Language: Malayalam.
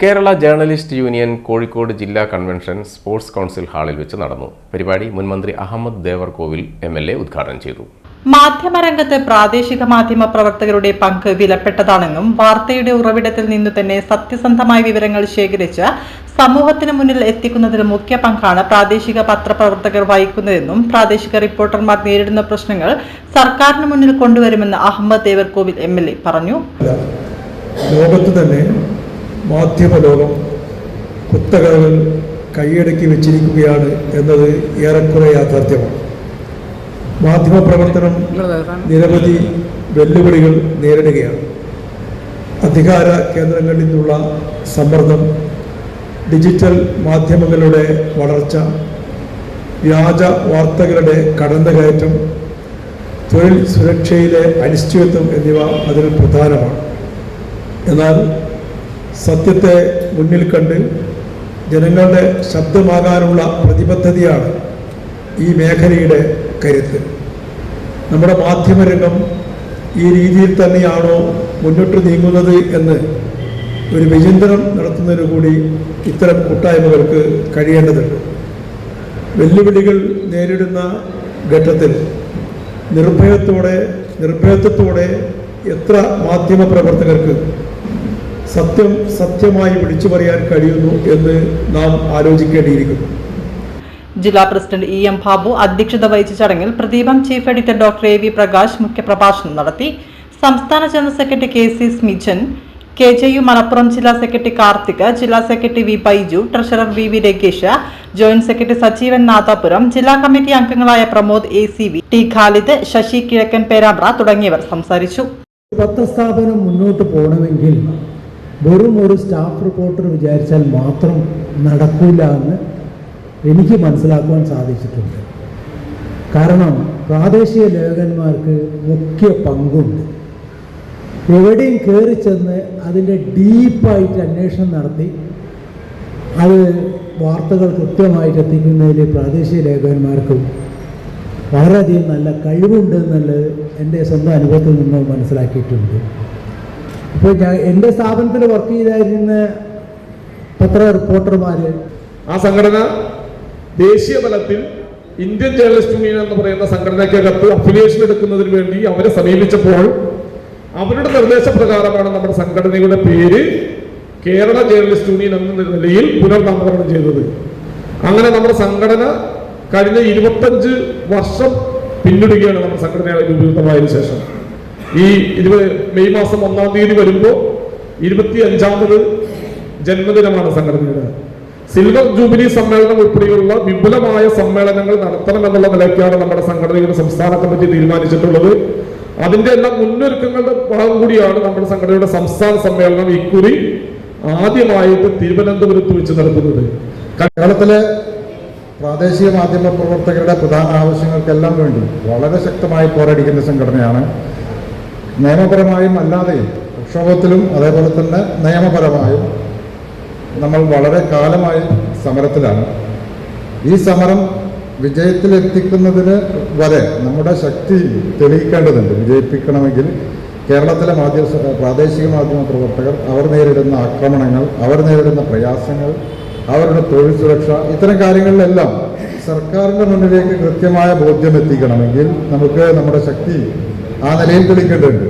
കേരള ജേർണലിസ്റ്റ് യൂണിയൻ കോഴിക്കോട് ജില്ലാ കൺവെൻഷൻ സ്പോർട്സ് കൗൺസിൽ ഹാളിൽ വെച്ച് നടന്നു. പരിപാടി മുൻമന്ത്രി അഹമ്മദ് ദേവർകോവിൽ MLA ഉദ്ഘാടനം ചെയ്തു. മാധ്യമരംഗത്ത് പ്രാദേശിക മാധ്യമ പ്രവർത്തകരുടെ പങ്ക് വിലപ്പെട്ടതാണെന്നും വാർത്തയുടെ ഉറവിടത്തിൽ നിന്നു തന്നെ സത്യസന്ധമായ വിവരങ്ങൾ ശേഖരിച്ച് സമൂഹത്തിന് മുന്നിൽ എത്തിക്കുന്നതിൽ മുഖ്യ പങ്കാണ് പ്രാദേശിക പത്രപ്രവർത്തകർ വഹിക്കുന്നതെന്നും പ്രാദേശിക റിപ്പോർട്ടർമാർ നേരിടുന്ന പ്രശ്നങ്ങൾ സർക്കാരിന് മുന്നിൽ കൊണ്ടുവരുമെന്ന് അഹമ്മദ് ദേവർകോവിൽ MLA പറഞ്ഞു. ലോകത്ത് തന്നെ മാധ്യമലോകം കുത്തകകൾ കൈയടക്കി വെച്ചിരിക്കുകയാണ് എന്നത് ഏറെക്കുറെ യാഥാർത്ഥ്യമാണ്. മാധ്യമപ്രവർത്തനം നിരവധി വെല്ലുവിളികൾ നേരിടുകയാണ്. അധികാര കേന്ദ്രങ്ങളിൽ നിന്നുള്ള സമ്മർദ്ദം, ഡിജിറ്റൽ മാധ്യമങ്ങളുടെ വളർച്ച, വ്യാജ വാർത്തകളുടെ കടന്നുകയറ്റം, തൊഴിൽ സുരക്ഷയിലെ അനിശ്ചിതത്വം എന്നിവ അതിൽ പ്രധാനമാണ്. എന്നാൽ സത്യത്തെ മുന്നിൽ കണ്ട് ജനങ്ങളുടെ ശബ്ദമാകാനുള്ള പ്രതിബദ്ധതയാണ് ഈ മേഖലയുടെ കരുത്ത്. നമ്മുടെ മാധ്യമരംഗം ഈ രീതിയിൽ തന്നെയാണോ മുന്നോട്ട് നീങ്ങുന്നത് എന്ന് ഒരു വിചിന്തനം നടത്തുന്നതിനു കൂടി ഇത്തരം കൂട്ടായ്മകൾക്ക് കഴിയേണ്ടതുണ്ട്. വെല്ലുവിളികൾ നേരിടുന്ന ഘട്ടത്തിൽ നിർഭയത്വത്തോടെ എത്ര മാധ്യമ പ്രവർത്തകർക്ക് സത്യമായി വിളിച്ചു പറയാൻ കഴിയുന്നു എന്ന് നാം ആലോചിക്കേണ്ടിയിരിക്കുന്നു. ജില്ലാ പ്രസിഡന്റ് EM ബാബു അധ്യക്ഷത വഹിച്ച ചടങ്ങിൽ Pradeepam chief editor doctor AV Prakash മുഖ്യപ്രഭാഷണം നടത്തി. സംസ്ഥാന general secretary KC Smijan, KJU Malappuram ജില്ലാ സെക്രട്ടറി കാർത്തിക്, ജില്ലാ secretary V Baiju, treasurer VV Rakesh, joint secretary Sajeevan Nadapuram, ജില്ലാ കമ്മിറ്റി അംഗങ്ങളായ പ്രമോദ് ACV, T ഖാലിദ്, ശശി കിഴക്കൻ പേരാമ്പ്ര തുടങ്ങിയവർ സംസാരിച്ചു. പത്രസ്ഥാപനം മുന്നോട്ട് പോകണമെങ്കിൽ വെറും ഒരു സ്റ്റാഫ് റിപ്പോർട്ടർ വിചാരിച്ചാൽ മാത്രം നടക്കില്ല എന്ന് എനിക്ക് മനസ്സിലാക്കുവാൻ സാധിച്ചിട്ടുണ്ട്. കാരണം പ്രാദേശിക ലേഖകന്മാർക്ക് മുഖ്യ പങ്കുണ്ട്. എവിടെയും കയറി ചെന്ന് അതിൻ്റെ ഡീപ്പായിട്ട് അന്വേഷണം നടത്തി അത് വാർത്തകൾ കൃത്യമായിട്ട് എത്തിക്കുന്നതിൽ പ്രാദേശിക ലേഖകന്മാർക്കും വളരെയധികം നല്ല കഴിവുണ്ട് എന്നുള്ളത് എൻ്റെ സ്വന്തം അനുഭവത്തിൽ നിന്ന് മനസ്സിലാക്കിയിട്ടുണ്ട്. ഇപ്പോൾ എൻ്റെ സ്ഥാപനത്തിൽ വർക്ക് ചെയ്തായിരുന്ന പത്ര റിപ്പോർട്ടർമാർ, ആ സംഘടന ദേശീയ തലത്തിൽ ഇന്ത്യൻ ജേർണലിസ്റ്റ് യൂണിയൻ എന്ന് പറയുന്ന സംഘടനയ്ക്കകത്ത് അഫിലിയേഷൻ എടുക്കുന്നതിന് വേണ്ടി അവരെ സമീപിച്ചപ്പോൾ അവരുടെ നിർദ്ദേശപ്രകാരമാണ് നമ്മുടെ സംഘടനയുടെ പേര് കേരള ജേർണലിസ്റ്റ് യൂണിയൻ എന്ന നിലയിൽ പുനർനാമകരണം ചെയ്തത്. അങ്ങനെ നമ്മുടെ സംഘടന കഴിഞ്ഞ 25 വർഷം പിന്നിടുകയാണ്. നമ്മുടെ സംഘടന രൂപീകൃതമായതിനു ശേഷം ഈ മെയ് മാസം 1-ാം തീയതി വരുമ്പോൾ 25ാമത് ജന്മദിനമാണ് സംഘടനയുടെ. സിൽവർ ജൂബിലി സമ്മേളനം ഉൾപ്പെടെയുള്ള വിപുലമായ സമ്മേളനങ്ങൾ നടത്തണം എന്നുള്ള നിലയ്ക്കാണ് നമ്മുടെ സംഘടനയുടെ സംസ്ഥാന കമ്മിറ്റി തീരുമാനിച്ചിട്ടുള്ളത്. അതിന്റെ എല്ലാം മുന്നൊരുക്കങ്ങളുടെ ഭാഗം കൂടിയാണ് നമ്മുടെ സംഘടനയുടെ സംസ്ഥാന സമ്മേളനം ഇക്കുറി ആദ്യമായിട്ട് തിരുവനന്തപുരത്ത് വെച്ച് നടത്തുന്നത്. കേരളത്തിലെ പ്രാദേശിക മാധ്യമ പ്രവർത്തകരുടെ പ്രധാന ആവശ്യങ്ങൾക്കെല്ലാം വേണ്ടി വളരെ ശക്തമായി പോരാടിക്കുന്ന സംഘടനയാണ്. നിയമപരമായും അല്ലാതെയും പ്രക്ഷോഭത്തിലും അതേപോലെ തന്നെ നിയമപരമായും നമ്മൾ വളരെ കാലമായി സമരത്തിലാണ്. ഈ സമരം വിജയത്തിലെത്തിക്കുന്നതിന് വരെ നമ്മുടെ ശക്തി തെളിയിക്കേണ്ടതുണ്ട്. വിജയിപ്പിക്കണമെങ്കിൽ കേരളത്തിലെ പ്രാദേശിക മാധ്യമ പ്രവർത്തകർ അവർ നേരിടുന്ന ആക്രമണങ്ങൾ, അവർ നേരിടുന്ന പ്രയാസങ്ങൾ, അവരുടെ തൊഴിൽ സുരക്ഷ, ഇത്തരം കാര്യങ്ങളിലെല്ലാം സർക്കാരിൻ്റെ മുന്നിലേക്ക് കൃത്യമായ ബോധ്യം എത്തിക്കണമെങ്കിൽ നമുക്ക് നമ്മുടെ ശക്തി ആ നിലയിൽ തെളിയിക്കേണ്ടതുണ്ട്.